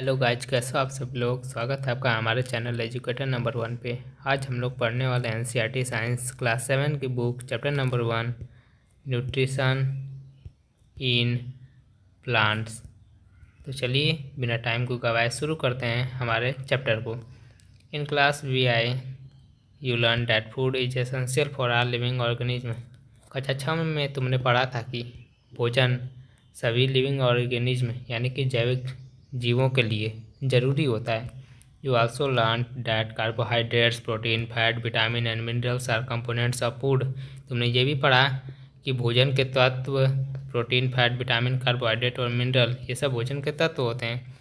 Hello guys, कैसे हो आप सब लोग। स्वागत है आपका हमारे चैनल एजुकेटर नंबर 1 पे। आज हम लोग पढ़ने वाले एनसीईआरटी साइंस क्लास 7 की book chapter number 1 nutrition in plants. तो चलिए बिना टाइम को गवाए शुरू करते हैं हमारे चैप्टर को। In class V I you learn that food is essential for our living organism. कक्षा 6 में तुमने पढ़ा था कि भोजन सभी लिविंग ऑर्गेनिज्म यानी कि जैविक जीवों के लिए ज़रूरी होता है। You also learn that carbohydrates, protein, fat, vitamin and minerals are components of food. तुमने ये भी पढ़ा कि भोजन के तत्व प्रोटीन, फैट, विटामिन, कार्बोहाइड्रेट और मिनरल ये सब भोजन के तत्व होते हैं।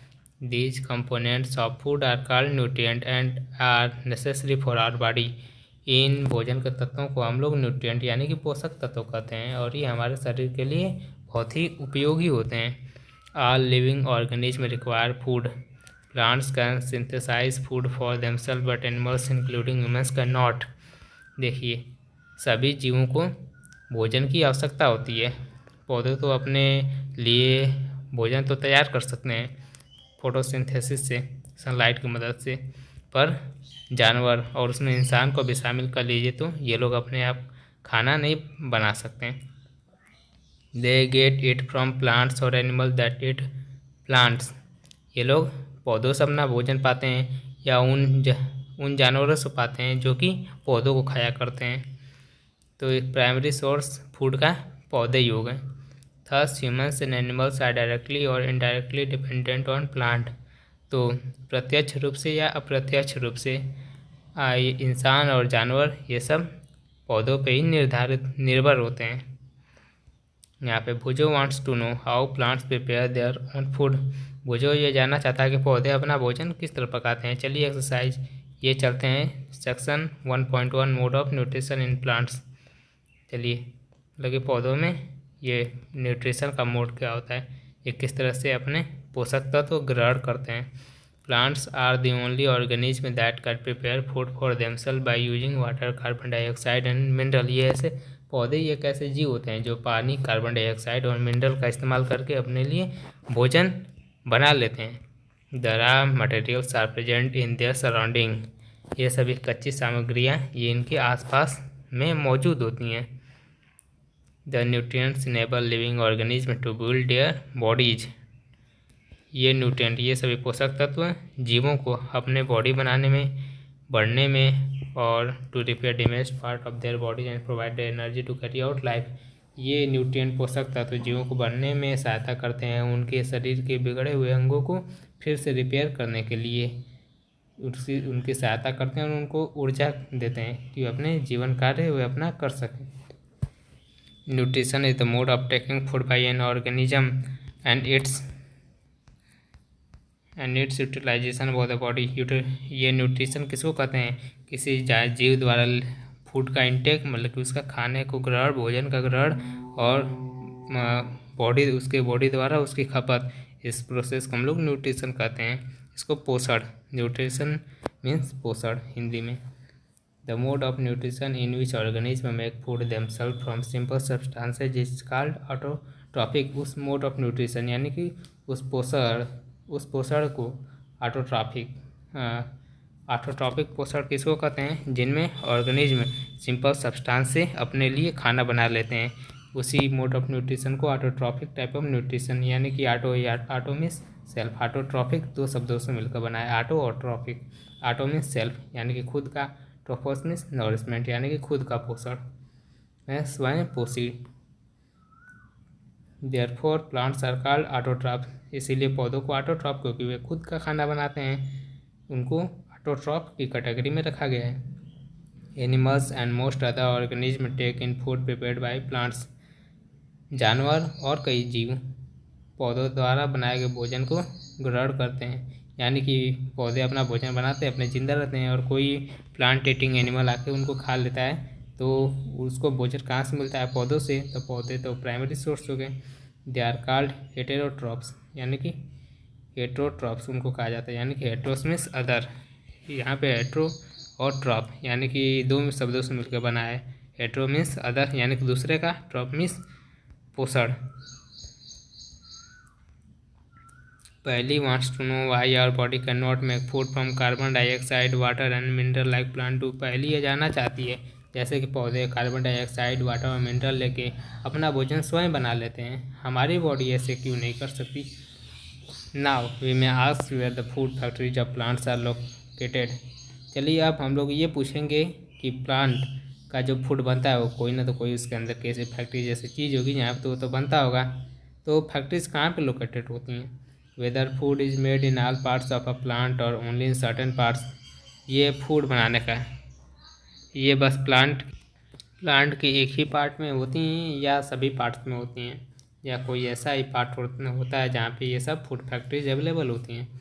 These components of food are called nutrient and are necessary for our body। इन भोजन के तत्वों को हम लोग न्यूट्रिएंट यानी कि पोषक तत्व कहते हैं और ये हमारे शरीर के लिए बहुत ही उपयोगी होते हैं। All living organisms require food। Plants can synthesize food for themselves but animals including humans cannot। देखिए, सभी जीवों को भोजन की आवश्यकता होती है। पौधे तो अपने लिए भोजन तो तैयार कर सकते हैं फोटोसिंथेसिस से, सनलाइट की मदद से, पर जानवर और उसमें इंसान को भी शामिल कर लीजिए तो ये लोग अपने आप खाना नहीं बना सकते हैं। They get it from plants और एनिमल दैट इट प्लांट्स। ये लोग पौधों से अपना भोजन पाते हैं या उन जानवरों से पाते हैं जो कि पौधों को खाया करते हैं। तो एक प्राइमरी सोर्स फूड का पौधे ही हो गए। Thus humans and animals are directly और इनडायरेक्टली डिपेंडेंट ऑन प्लांट। तो प्रत्यक्ष रूप से या अप्रत्यक्ष रूप से इंसान और जानवर ये सब पौधों पे ही निर्भर होते हैं। यहाँ पे Boojho wants to know how plants prepare their own food. Boojho ये जानना चाहता है कि पौधे अपना भोजन किस तरह पकाते हैं। चलिए एक्सरसाइज ये चलते हैं section 1.1 mode of nutrition in plants. चलिए लगे पौधों में ये न्यूट्रिशन का मोड क्या होता है, ये किस तरह से अपने पोषक तत्व ग्रहण करते हैं। Plants are the only organism that can prepare food for themselves by using water, carbon dioxide and mineral. ये ऐसे पौधे ये कैसे जीव होते हैं जो पानी, कार्बन डाइऑक्साइड और मिनरल का इस्तेमाल करके अपने लिए भोजन बना लेते हैं। The raw materials are present in their surrounding. ये सभी कच्ची सामग्रियाँ ये इनके आसपास में मौजूद होती हैं। The nutrients enable living organism to build their bodies. ये न्यूट्रिएंट ये सभी पोषक तत्व जीवों को अपने बॉडी बनाने में, बढ़ने में और to repair damaged part of their bodies and provide energy to carry out life. ये न्यूट्रिएंट पोषक तत्व जीवों को बढ़ने में सहायता करते हैं, उनके शरीर के बिगड़े हुए अंगों को फिर से रिपेयर करने के लिए उनकी सहायता करते हैं और उनको ऊर्जा देते हैं कि अपने जीवन कार्य वे अपना कर सकें। Nutrition is the mode of taking food by an organism and its utilisation by the body. ये न्यूट्रिशन किसको कहते हैं, किसी जीव द्वारा फूड का इंटेक मतलब कि उसका खाने को ग्रहण, भोजन का ग्रहण और बॉडी उसके बॉडी द्वारा उसकी खपत, इस प्रोसेस को हम लोग न्यूट्रिशन कहते हैं। इसको पोषण, न्यूट्रिशन मीन्स पोषण हिंदी में। The mode of nutrition in which organism make food themselves from simple substances is called autotrophic. उस मोड ऑफ न्यूट्रिशन यानी कि उस पोषण को ऑटोट्रॉपिक पोषण किसको कहते हैं, जिनमें ऑर्गेनिज्म सिंपल सब्सटेंस से अपने लिए खाना बना लेते हैं। उसी मोड ऑफ न्यूट्रिशन को ऑटोट्रॉपिक टाइप ऑफ न्यूट्रिशन यानी कि ऑटो मीन्स सेल्फ, ऑटोट्रॉपिक दो शब्दों से मिलकर बना है, ऑटो और ट्रॉपिक। ऑटो मीन्स सेल्फ यानी कि खुद का, ट्रोफोस मीन्स नॉरिशमेंट यानी कि खुद का पोषण, स्वयं पोषी। Therefore plants are called autotroph. इसीलिए पौधों को ऑटोट्रॉप क्योंकि वे खुद का खाना बनाते हैं, उनको ऑटोट्रॉप की कैटेगरी में रखा गया है। Animals and most other organism take in food prepared by plants. जानवर और कई जीव पौधों द्वारा बनाए गए भोजन को ग्रहण करते हैं, यानी कि पौधे अपना भोजन बनाते हैं, अपने जिंदा रहते हैं और कोई प्लांट ईटिंग एनिमल आके उनको खा लेता है तो उसको भोजन कहाँ से मिलता है, पौधों से। तो पौधे तो प्राइमरी सोर्स हो गए। दे आर कॉल्ड हेटेरोट्रॉप्स यानी कि हेटेरोट्रॉप्स उनको कहा जाता है, यानी कि हेट्रोस मीन्स अदर। यहाँ पे हेट्रो और ट्रॉप यानी कि दो शब्दों से मिलकर बना है। हेट्रो मीन्स अदर यानी कि दूसरे का, ट्रॉप मीन्स पोषण। पहली wants to know why our body cannot make food from carbon dioxide, water and mineral like plant do। पहली ये जानना चाहती है जैसे कि पौधे कार्बन डाइऑक्साइड, वाटर और मिनरल लेके अपना भोजन स्वयं बना लेते हैं, हमारी बॉडी ऐसे क्यों नहीं कर सकती। Now we may ask where the food factories of plants are located. चलिए अब हम लोग ये पूछेंगे कि प्लांट का जो फूड बनता है वो कोई ना तो कोई उसके अंदर कैसे फैक्ट्री जैसी चीज़ होगी जहाँ पे तो बनता होगा। तो फैक्ट्रीज कहाँ पे लोकेटेड होती हैं। Whether food is made in all parts of a plant or only in certain parts. ये फूड बनाने का ये बस प्लांट के एक ही पार्ट में होती हैं या सभी पार्ट्स में होती हैं, या कोई ऐसा ही पार्ट होता है जहाँ पे ये सब फूड फैक्ट्रीज अवेलेबल होती हैं।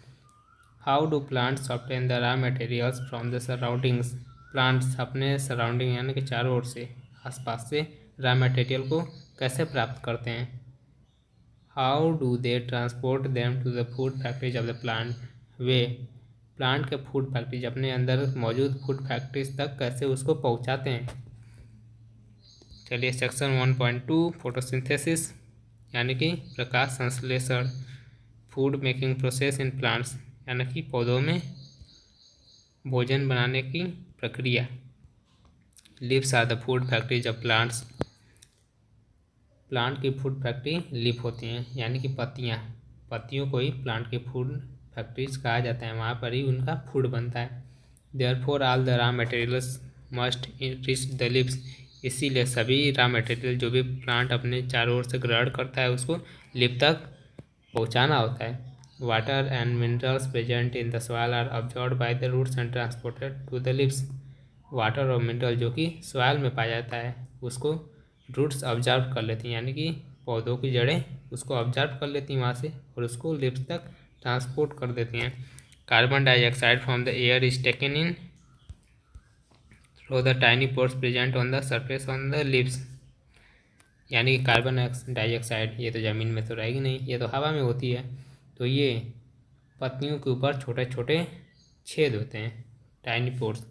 How do plants obtain the raw materials from the surroundings. Plants अपने सराउंडिंग यानी कि चारों ओर से आसपास से रॉ मटेरियल को कैसे प्राप्त करते हैं। How do they transport them to the food factories of the plant. वे प्लांट के फूड फैक्ट्रीज अपने अंदर मौजूद फूड फैक्ट्रीज तक कैसे उसको पहुंचाते हैं। चलिए सेक्शन 1.2 फोटोसिंथेसिस यानी कि प्रकाश संश्लेषण, food making process in plants यानी कि पौधों में भोजन बनाने की प्रक्रिया। Leaves are the food factories of plants. Plant की फूड फैक्ट्री लीफ होती हैं यानी कि पत्तियों को ही प्लांट के फूड फैक्ट्रीज कहा जाता है, वहाँ पर ही उनका फूड बनता है। Therefore all the raw materials must reach the leaves. इसीलिए सभी रॉ मटेरियल जो भी प्लांट अपने चारों ओर से ग्रहण करता है उसको लीफ तक पहुँचाना होता है। Water and minerals present in the soil are absorbed by the roots and transported to the leaves. Water और मिनरल जो कि सॉइल में पाया जाता है उसको रूट्स ऑब्जर्व कर लेती हैं यानी कि पौधों की जड़ें उसको ऑब्जर्व कर लेती हैं वहाँ से और उसको लिप्स तक ट्रांसपोर्ट कर देती हैं। Carbon dioxide from the air is taken in through the tiny pores present on the surface on the lips. यानी कि कार्बन डाइऑक्साइड ये तो ज़मीन में तो रहेगी नहीं, ये तो हवा में होती है, तो ये पत्तियों के ऊपर छोटे छोटे छेद होते हैं टाइनी पोर्स,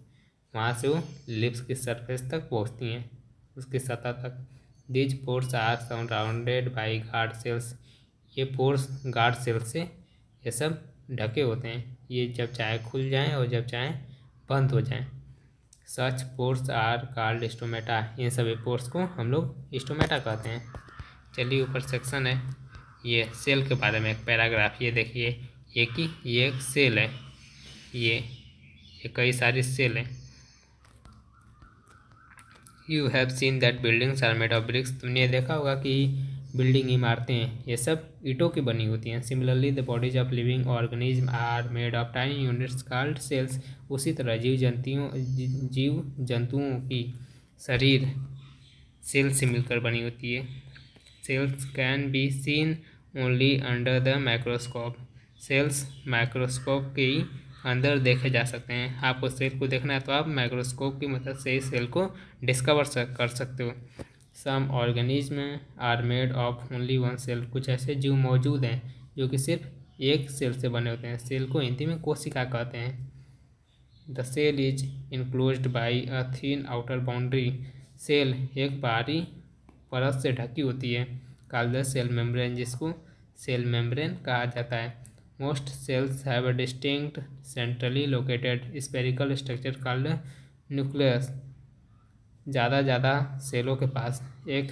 वहाँ से वो लिप्स की सरफेस तक पहुँचती हैं उसकी सतह तक। These pores are surrounded by guard cells. ये पोर्स गार्ड सेल्स से ये सब ढके होते हैं, ये जब चाहे खुल जाएं और जब चाहे बंद हो जाएं। सच पोर्स आर कॉल्ड स्टोमेटा। इन सभी पोर्स को हम लोग स्टोमेटा कहते हैं। चलिए ऊपर सेक्शन है ये सेल के बारे में एक पैराग्राफ। ये देखिए ये एक सेल है, ये कई सारी सेल हैं। You have seen that buildings are made of bricks. तुमने देखा होगा कि बिल्डिंग इमारतें ये सब ईंटों की बनी होती हैं। Similarly the bodies of living organism are made of tiny units called cells. उसी तरह जीव जंतुओं की शरीर सेल से मिलकर बनी होती है। Cells can be seen only under the microscope. Cells microscope के ही अंदर देखे जा सकते हैं। आपको सेल को देखना है तो आप माइक्रोस्कोप की मदद से इस सेल को डिस्कवर कर सकते हो। Some organism are made of only one cell. कुछ ऐसे जीव मौजूद हैं जो कि सिर्फ एक सेल से बने होते हैं। सेल को हिंदी में कोशिका कहते हैं। The cell is enclosed by a thin outer boundary. Cell एक बाहरी परत से ढकी होती है कॉल्ड द सेल मेम्ब्रेन, जिसको सेल मेम्ब्रेन कहा जाता है। Most cells have a distinct centrally located spherical structure called nucleus. ज़्यादा सेलों के पास एक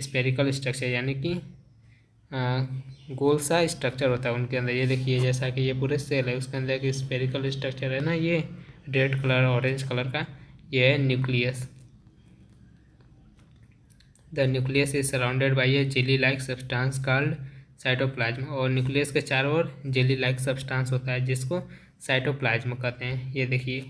स्पेरिकल स्ट्रक्चर यानी कि गोल सा स्ट्रक्चर होता है उनके अंदर। ये देखिए जैसा कि ये पूरे सेल है उसके अंदर एक स्पेरिकल स्ट्रक्चर है ना, ये रेड कलर ऑरेंज कलर का, ये है nucleus. The nucleus is surrounded by A jelly like substance called cytoplasm. और न्यूक्लियस के चारों ओर जेली लाइक सब्सटेंस होता है जिसको साइटोप्लाज्म कहते हैं। ये देखिए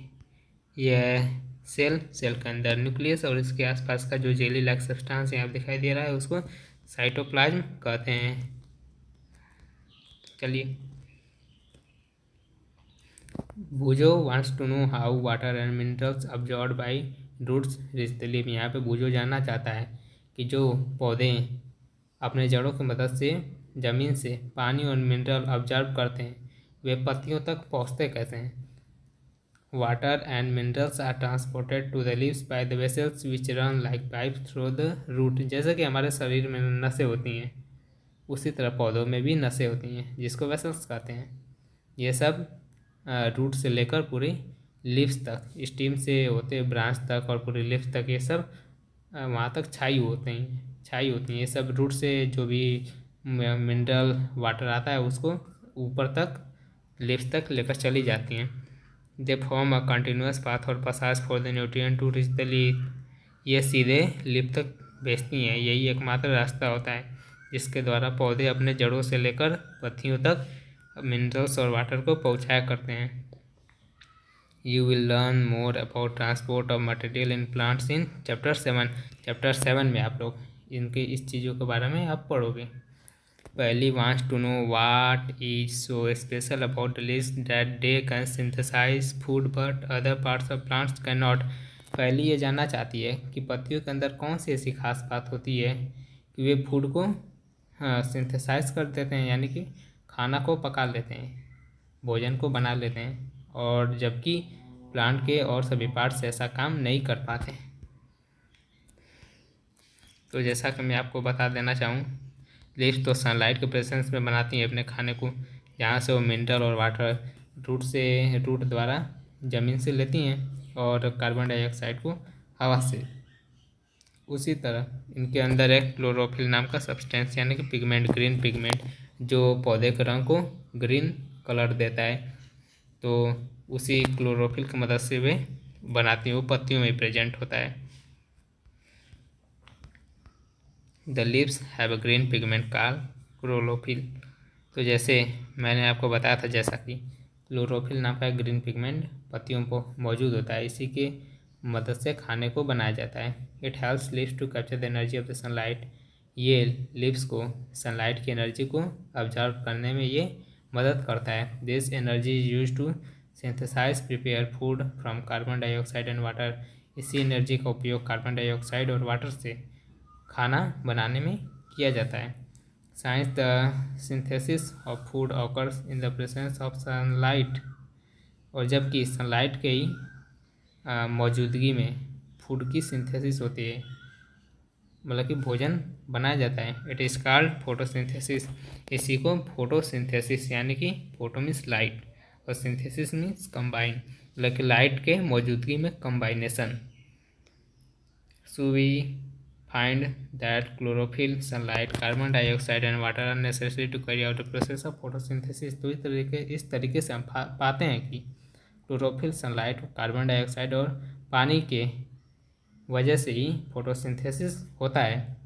यह सेल के अंदर न्यूक्लियस और इसके आसपास का जो जेली लाइक सब्सटेंस यहाँ दिखाई दे रहा है उसको साइटोप्लाज्म कहते हैं। चलिए Boojho wants to know how water and minerals absorb by roots reach the leaf. यहाँ पे बूजो जानना चाहता है कि जो पौधे अपने जड़ों की मदद से ज़मीन से पानी और मिनरल ऑब्जर्व करते हैं वे पत्तियों तक पहुँचते कैसे हैं। Water and minerals are transported to the leaves by the vessels which run like pipe through the root. जैसे कि हमारे शरीर में नसें होती हैं उसी तरह पौधों में भी नसें होती हैं जिसको वेसल्स कहते हैं। ये सब रूट से लेकर पूरी लीव्स तक, स्टीम से होते ब्रांच तक और पूरी लीव्स तक, ये सब वहाँ तक छाई होती हैं। ये सब रूट से जो भी मिनरल वाटर आता है उसको ऊपर तक लीव्स तक लेकर चली जाती हैं। They form a continuous path और passage for the nutrient to reach the leaf. ये सीधे लीफ तक भेजती हैं। यही एकमात्र रास्ता होता है जिसके द्वारा पौधे अपने जड़ों से लेकर पत्तियों तक मिनरल्स और वाटर को पहुँचाया करते हैं। You will learn more about transport of material in plants in chapter 7। Chapter 7 में आप लोग इनके इस चीज़ों के बारे में आप पढ़ोगे। पहली wants to know what is so special about the leaves that they can synthesize food but other parts of plants cannot। पहली ये जानना चाहती है कि पत्तियों के अंदर कौन सी ऐसी खास बात होती है कि वे फूड को सिंथेसाइज कर देते हैं, यानी कि खाना को पका लेते हैं, भोजन को बना लेते हैं, और जबकि प्लांट के और सभी पार्ट्स ऐसा काम नहीं कर पाते। तो जैसा कि मैं आपको बता देना चाहूँ, लीव्स तो सनलाइट के प्रेजेंस में बनाती हैं अपने खाने को, जहाँ से वो मिनरल और वाटर रूट द्वारा ज़मीन से लेती हैं और कार्बन डाइऑक्साइड को हवा से। उसी तरह इनके अंदर एक क्लोरोफिल नाम का सब्सटेंस यानी कि पिगमेंट, ग्रीन पिगमेंट, जो पौधे के रंग को ग्रीन कलर देता है, तो उसी क्लोरोफिल की मदद से वे बनाती हैं, वो पत्तियों में प्रेजेंट होता है। The leaves have a green pigment called chlorophyll. तो जैसे मैंने आपको बताया था, जैसा कि क्लोरोफिल नाम का ग्रीन पिगमेंट पत्तियों पर मौजूद होता है, इसी के मदद से खाने को बनाया जाता है। It helps leaves to capture the energy of the sunlight. ये लीव्स को सनलाइट की एनर्जी को ऑब्जर्व करने में ये मदद करता है। This energy is use to synthesise prepare food from carbon dioxide and water. इसी एनर्जी का उपयोग कार्बन डाइऑक्साइड और वाटर से खाना बनाने में किया जाता है। Science the synthesis of food occurs in the presence of sunlight. और जबकि सनलाइट के ही मौजूदगी में फूड की सिंथेसिस होती है, मतलब कि भोजन बनाया जाता है। It is called photosynthesis. इसी को फोटोसिंथेसिस यानी कि फोटो मीन्स लाइट और सिंथेसिस मीन्स कंबाइन, मतलब कि लाइट के मौजूदगी में combination. So we find that chlorophyll, sunlight, carbon dioxide and water are necessary to carry out the process of photosynthesis. तो इस तरीके से हम पाते हैं कि क्लोरोफिल, सनलाइट, कार्बन डाइऑक्साइड और पानी के वजह से ही फोटोसिंथेसिस होता है।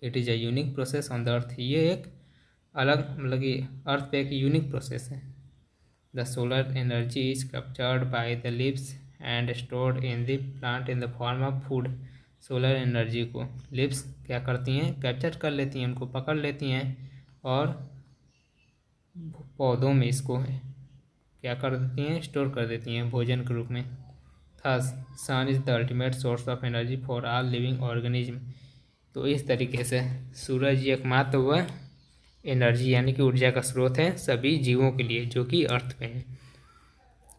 It is a unique process on the earth. ये एक अलग, मतलब कि अर्थ पे एक यूनिक प्रोसेस है। The solar energy is captured by the leaves and stored in the plant in the form of food. Solar energy को लीव्स क्या करती हैं, कैप्चर कर लेती हैं, उनको पकड़ लेती हैं और पौधों में इसको क्या कर देती हैं, स्टोर कर देती हैं भोजन के रूप में। Thus sun is the ultimate source of energy for all living organism. तो इस तरीके से सूरज एकमात्र वह एनर्जी यानी कि ऊर्जा का स्रोत है सभी जीवों के लिए जो कि अर्थ में है।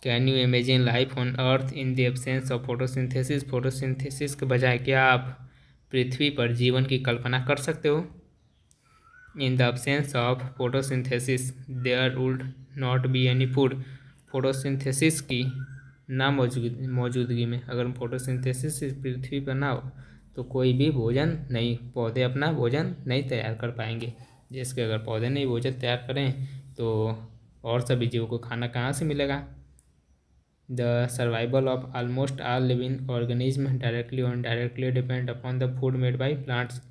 Can you imagine life on earth in the absence of photosynthesis. Photosynthesis के बजाय क्या आप पृथ्वी पर जीवन की कल्पना कर सकते हो? In the absence of photosynthesis there would not be any food. Photosynthesis की ना मौजूदगी में अगर फोटोसिंथेसिस पृथ्वी पर ना हो तो कोई भी भोजन नहीं, पौधे अपना भोजन नहीं तैयार कर पाएंगे। जिसके अगर पौधे नहीं भोजन तैयार करें तो और सभी जीवों को खाना कहाँ से मिलेगा? The survival of almost all living organism directly और indirectly depend upon the food made by plants.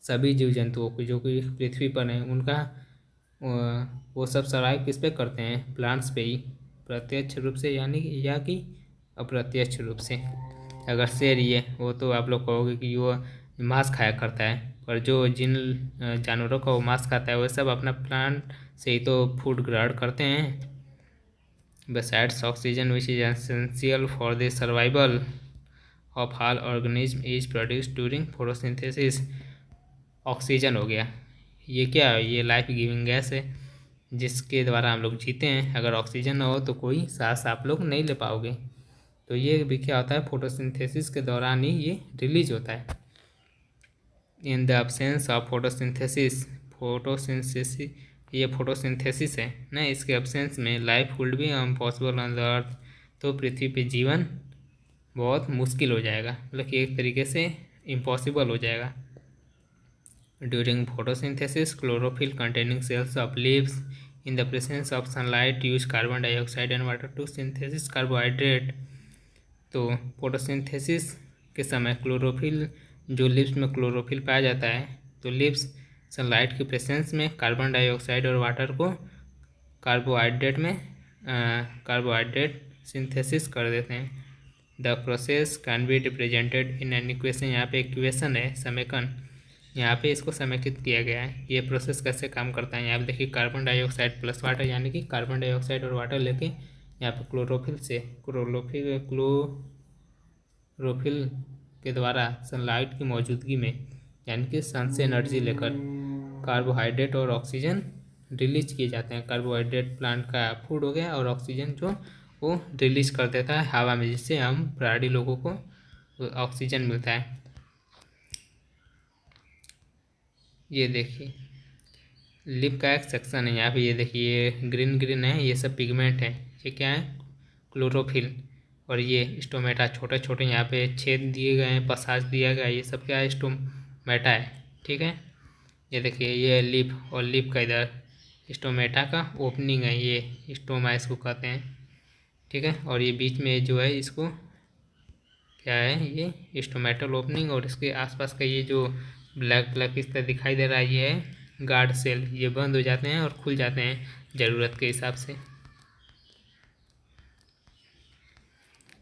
सभी जीव जंतुओं को जो कि पृथ्वी पर हैं उनका वो सब सर्वाइव किस पे करते हैं? प्लांट्स पे ही, प्रत्यक्ष रूप से यानी या कि अप्रत्यक्ष रूप से। अगर शेर ये वो तो आप लोग कहोगे कि वो मांस खाया करता है, पर जो जिन जानवरों का वो मांस खाता है वो सब अपना प्लांट से ही तो फूड ग्रहण करते हैं। Besides oxygen, which is essential for the survival of all organisms, is produced during photosynthesis। Oxygen हो गया, ये क्या है? ये लाइफ गिविंग गैस है जिसके द्वारा हम लोग जीते हैं। अगर ऑक्सीजन ना हो तो कोई सांस आप लोग नहीं ले पाओगे। तो ये भी क्या होता है, फोटोसिंथेसिस के दौरान ही ये रिलीज होता है। इन द एब्सेंस ऑफ फोटोसिंथेसिस, ये फोटोसिंथेसिस है ना, इसके एब्सेंस में life would be impossible on the earth, तो पृथ्वी पे जीवन बहुत मुश्किल हो जाएगा, मतलब कि एक तरीके से इम्पॉसिबल हो जाएगा। During photosynthesis chlorophyll containing cells of leaves in the presence of sunlight use carbon dioxide and water to synthesis carbohydrate. तो फोटोसिंथेसिस के समय क्लोरोफिल, जो लिप्स में क्लोरोफिल पाया जाता है, तो लिप्स सनलाइट की प्रेजेंस में कार्बन डाइऑक्साइड और वाटर को कार्बोहाइड्रेट सिंथेसिस कर देते हैं। The process can be represented in an equation, यहाँ पे इक्वेशन है समेकन, यहाँ पे इसको समेकित किया गया है। ये प्रोसेस कैसे काम करता है, यहाँ पे देखिए कार्बन डाइऑक्साइड प्लस वाटर, यानी कि कार्बन डाइऑक्साइड और वाटर लेके यहाँ पे क्लोरोफिल के द्वारा सनलाइट की मौजूदगी में, यानी कि सन से एनर्जी लेकर कार्बोहाइड्रेट और ऑक्सीजन रिलीज किए जाते हैं। कार्बोहाइड्रेट प्लांट का फूड हो गया और ऑक्सीजन जो वो रिलीज कर देता है हवा में, जिससे हम प्राणी लोगों को ऑक्सीजन मिलता है। ये देखिए लिप का एक सेक्शन है, यहाँ पे ये देखिए ये ग्रीन है, ये सब पिगमेंट है। ये क्या है, क्लोरोफिल। और ये स्टोमेटा, छोटे छोटे यहाँ पे छेद दिए गए हैं, पसाज दिया गया है, ये सब क्या है, स्टोमेटा है। ठीक है, ये देखिए ये लिप, और लिप का इधर स्टोमेटा का ओपनिंग है, ये स्टोमा इसको कहते हैं। ठीक है, और ये बीच में जो है इसको क्या है, ये स्टोमेटल ओपनिंग, और इसके आसपास का ये जो ब्लैक इस तरह दिखाई दे रहा है, ये है गार्ड सेल। ये बंद हो जाते हैं और खुल जाते हैं ज़रूरत के हिसाब से।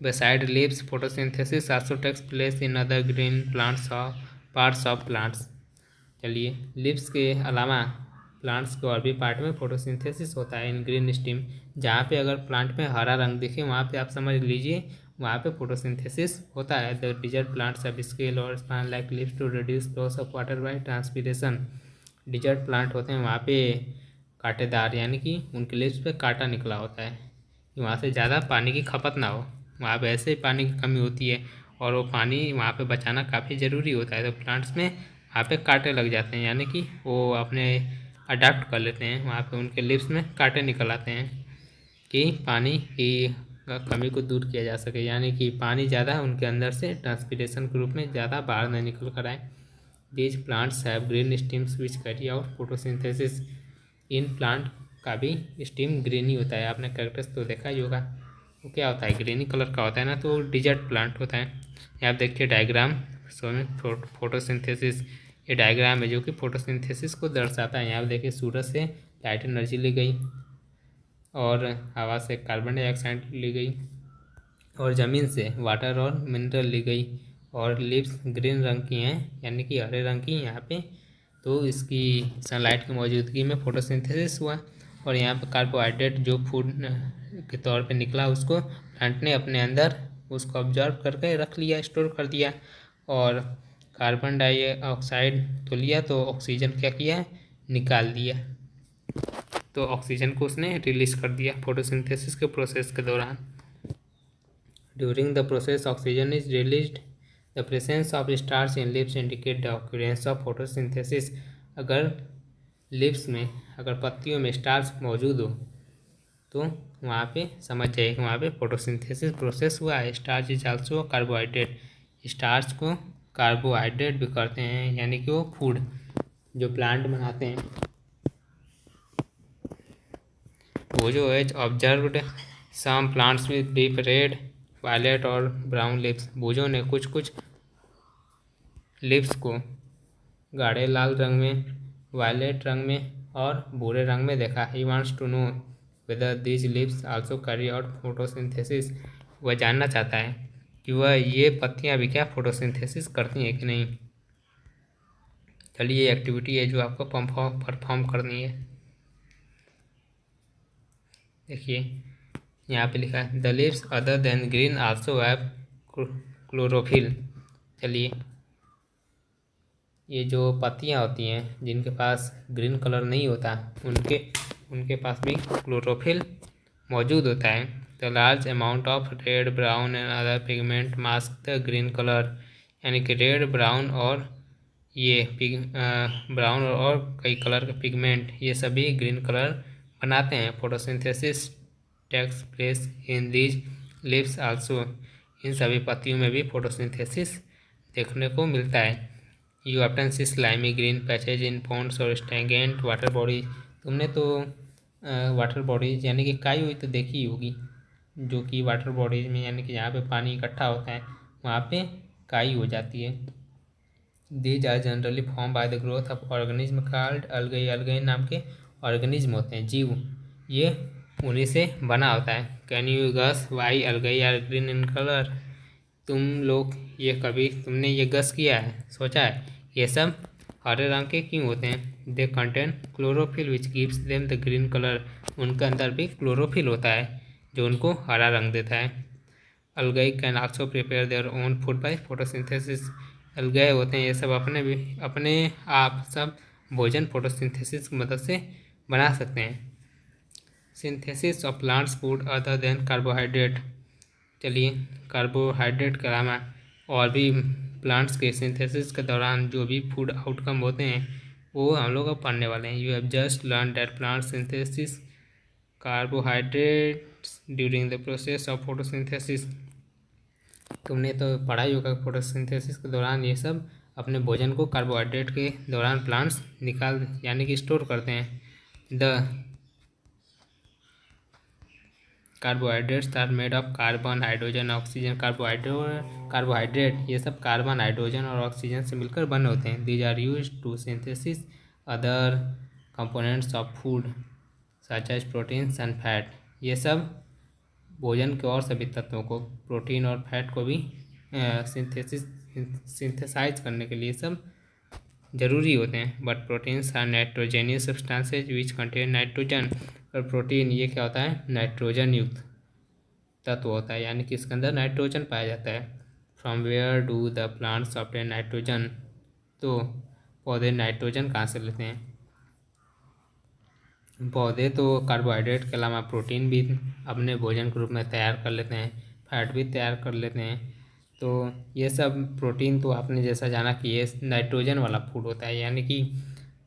Beside leaves, photosynthesis also takes place in other green parts of plants. चलिए, लिप्स के अलावा प्लांट्स के और भी पार्ट में फोटोसिंथेसिस होता है इन ग्रीन स्टीम। जहाँ पे अगर प्लांट में हरा रंग दिखे वहाँ पे आप समझ लीजिए वहाँ पे फोटोसिंथेसिस होता है। The desert plants of scale और spine like leaves to reduce loss of water by transpiration. Desert plant होते हैं वहाँ पे कांटेदार, यानी कि उनके लिप्स पे कांटा निकला होता है कि वहाँ से ज़्यादा पानी की खपत ना हो। वहाँ पे ऐसे ही पानी की कमी होती है और वो पानी वहाँ पे बचाना काफ़ी ज़रूरी होता है, तो प्लांट्स में वहाँ पे कांटे लग जाते हैं, यानी कि वो अपने अडाप्ट कर लेते हैं, वहाँ पे उनके लिप्स में कांटे निकल आते हैं कि पानी की कमी को दूर किया जा सके, यानी कि पानी ज़्यादा उनके अंदर से ट्रांसपीरेशन के रूप में ज़्यादा बाहर न निकल कर आए। These plants have green stems which carry out photosynthesis. In plant का भी स्टीम ग्रीन ही होता है। आपने कैरेक्टर्स तो देखा ही होगा, वो क्या होता है, ग्रीनी कलर का होता है ना, तो डिजर्ट प्लांट होता है। यहाँ आप देखिए डायग्राम फोटोसिंथेसिस, ये डायग्राम है जो कि फोटोसिंथेसिस को दर्शाता है। यहाँ पे देखिए सूरज से लाइट एनर्जी ली गई और हवा से कार्बन डाइऑक्साइड ली गई और ज़मीन से वाटर और मिनरल ली गई, और लिप्स ग्रीन रंग की हैं, यानी कि हरे रंग की यहाँ पे, तो इसकी सनलाइट की मौजूदगी में फोटोसिंथेसिस हुआ। और यहाँ पर कार्बोहाइड्रेट जो फूड के तौर पे निकला उसको प्लांट ने अपने अंदर उसको ऑब्जर्व करके रख लिया, स्टोर कर दिया, और कार्बन डाइऑक्साइड तो लिया तो ऑक्सीजन क्या किया, निकाल दिया, तो ऑक्सीजन को उसने रिलीज कर दिया फोटोसिंथेसिस के प्रोसेस के दौरान। During the process oxygen is released. The presence of stars in lips indicate the occurrence of photosynthesis. अगर लिप्स में, अगर पत्तियों में स्टार्स मौजूद हो तो वहाँ पे समझ जाइए कि वहाँ पे फोटोसिंथेसिस प्रोसेस हुआ है। Starch is also carbohydrate. Starch को कार्बोहाइड्रेट भी करते हैं, यानी कि वो फूड जो प्लांट बनाते हैं। वो जो है observed some plants with deep red, violet or brown leaves. भुजों ने कुछ लिप्स को गाढ़े लाल रंग में, वायलेट रंग में और भूरे रंग में देखा। He wants to know whether these leaves also carry out photosynthesis. वह जानना चाहता है कि वह ये पत्तियां भी क्या फोटोसिंथेसिस करती हैं कि नहीं। चलिए ये एक्टिविटी है जो आपको परफॉर्म करनी है। देखिए यहाँ पे लिखा है the lips other than green also have chlorophyll. चलिए ये जो पत्तियाँ होती हैं जिनके पास ग्रीन कलर नहीं होता उनके पास भी क्लोरोफिल मौजूद होता है। The large amount of red, brown and other pigment mask the green colour. यानी कि रेड, ब्राउन और ये ब्राउन और कई कलर के पिगमेंट ये सभी ग्रीन कलर बनाते हैं। Photosynthesis takes place in these leaves also, इन सभी पत्तियों में भी फोटोसिंथेसिस देखने को मिलता है। You often see slimy green patches in ponds और स्टैगनेंट वाटर बॉडीज। तुमने तो वाटर बॉडीज यानी कि काई हुई तो देखी होगी, जो कि वाटर बॉडीज में यानी कि जहाँ पे पानी इकट्ठा होता है वहाँ पे काई हो जाती है। These are generally form by the growth of organism called algae. Algae नाम के ऑर्गेनिज्म होते हैं, जीव, ये उन्हीं से बना होता है। Can you guess why algae are green in colour. तुम लोग ये कभी तुमने ये गस किया है, सोचा है ये सब हरे रंग के क्यों होते हैं। They contain chlorophyll which gives them the green colour. उनके अंदर भी क्लोरोफिल होता है जो उनको हरा रंग देता है। अलगई can also prepare their own food by photosynthesis. अलगई होते हैं ये सब अपने आप सब भोजन फोटोसिंथेसिस की मदद से बना सकते हैं। Synthesis of plants food other than carbohydrate. चलिए, कार्बोहाइड्रेट के अलावा और भी प्लांट्स के सिंथेसिस के दौरान जो भी फूड आउटकम होते हैं वो हम लोग अब पढ़ने वाले हैं। You have just learn that plant synthesis carbohydrates during the process of photosynthesis. तुमने तो पढ़ा ही होगा फोटोसिंथेसिस के दौरान ये सब अपने भोजन को कार्बोहाइड्रेट के दौरान प्लांट्स निकाल यानी कि स्टोर करते हैं। The carbohydrates are made of carbon hydrogen oxygen. Carbohydrate ये सब कार्बन हाइड्रोजन और ऑक्सीजन से मिलकर बने होते हैं। These are use to synthesis other components of food such as proteins and fat. ये सब भोजन के और सभी तत्वों को, प्रोटीन और फैट को भी सिंथेसाइज करने के लिए सब जरूरी होते हैं। But proteins are nitrogenous substances which contain nitrogen. और प्रोटीन ये क्या होता है, नाइट्रोजन युक्त तत्व होता है, यानी कि इसके अंदर नाइट्रोजन पाया जाता है। From where do the plants obtain nitrogen. तो पौधे नाइट्रोजन कहाँ से लेते हैं। पौधे तो कार्बोहाइड्रेट के अलावा प्रोटीन भी अपने भोजन के रूप में तैयार कर लेते हैं, फैट भी तैयार कर लेते हैं। तो ये सब प्रोटीन तो आपने जैसा जाना कि ये नाइट्रोजन वाला फूड होता है, यानी कि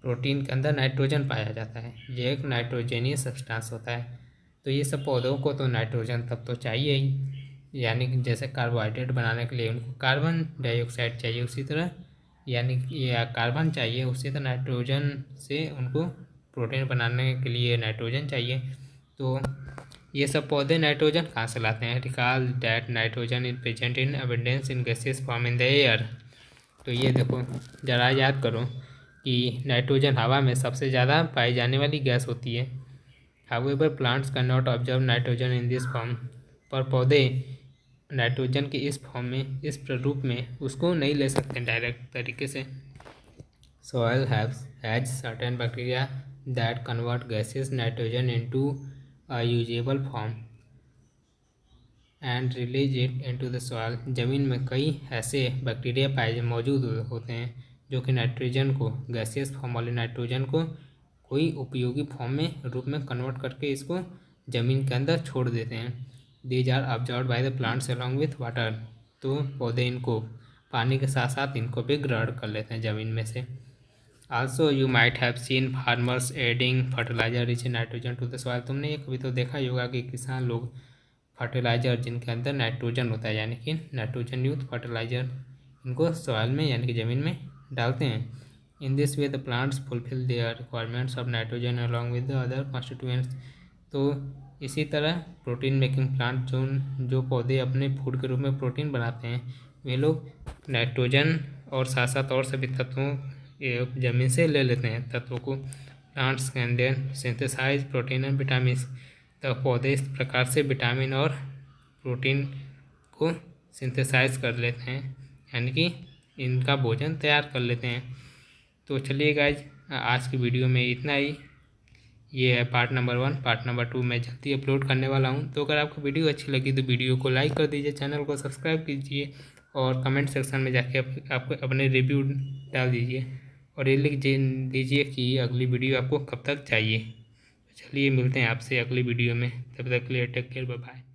प्रोटीन के अंदर नाइट्रोजन पाया जाता है, ये एक नाइट्रोजेनियस सब्सटेंस होता है। तो ये सब पौधों को तो नाइट्रोजन तब तो चाहिए ही, यानी कि जैसे कार्बोहाइड्रेट बनाने के लिए उनको कार्बन डाइऑक्साइड चाहिए, उसी तरह यानी कि कार्बन चाहिए, उसी तरह नाइट्रोजन से उनको प्रोटीन बनाने के लिए नाइट्रोजन चाहिए। तो ये सब पौधे नाइट्रोजन कहाँ से लाते हैं। Recall that nitrogen is present in abundance in gases form in the air. तो ये देखो, ज़रा याद करो कि नाइट्रोजन हवा में सबसे ज़्यादा पाई जाने वाली गैस होती है। However plants can not observe nitrogen in this form. पर पौधे नाइट्रोजन के इस फॉर्म में, इस रूप में उसको नहीं ले सकते डायरेक्ट तरीके से। Soil has certain bacteria that convert gaseous nitrogen into a usable form and release it into the soil। जमीन में कई ऐसे बैक्टीरिया मौजूद होते हैं जो कि नाइट्रोजन को, गैसियस फॉर्म वाले नाइट्रोजन को कोई उपयोगी फॉर्म में रूप में कन्वर्ट करके इसको ज़मीन के अंदर छोड़ देते हैं। These are observed by the plants along with water. तो पौधे इनको पानी के साथ साथ इनको भी ग्रहण कर लेते हैं ज़मीन में से। Also you might have seen farmers adding fertiliser rich nitrogen to the soil. तुमने ये कभी तो देखा ही होगा कि किसान लोग फर्टिलाइज़र जिनके अंदर नाइट्रोजन होता है, यानी कि नाइट्रोजन युक्त फर्टिलाइज़र, इनको सॉइल में यानी कि ज़मीन में डालते हैं। In this way the plants fulfil there requirements of nitrogen along with the other constituents. तो इसी तरह प्रोटीन मेकिंग प्लांट जो पौधे अपने फूड के रूप में प्रोटीन बनाते हैं, वे लोग नाइट्रोजन और साथ साथ और सभी तत्वों ज़मीन से ले लेते हैं तत्वों को। Plants can then synthesise protein and vitamin. तो पौधे इस प्रकार से विटामिन और प्रोटीन को सिंथेसाइज कर लेते हैं, यानी कि इनका भोजन तैयार कर लेते हैं। तो चलिए गाइज, आज की वीडियो में इतना ही। ये है पार्ट नंबर 1। पार्ट नंबर 2 मैं जल्दी अपलोड करने वाला हूँ। तो अगर आपको वीडियो अच्छी लगी तो वीडियो को लाइक कर दीजिए, चैनल को सब्सक्राइब कीजिए और कमेंट सेक्शन में जाके आपको अपने रिव्यू डाल दीजिए और ये लिख दीजिए कि अगली वीडियो आपको कब तक चाहिए। चलिए मिलते हैं आपसे अगली वीडियो में, तब तक के लिए टेक केयर, बाय बाय।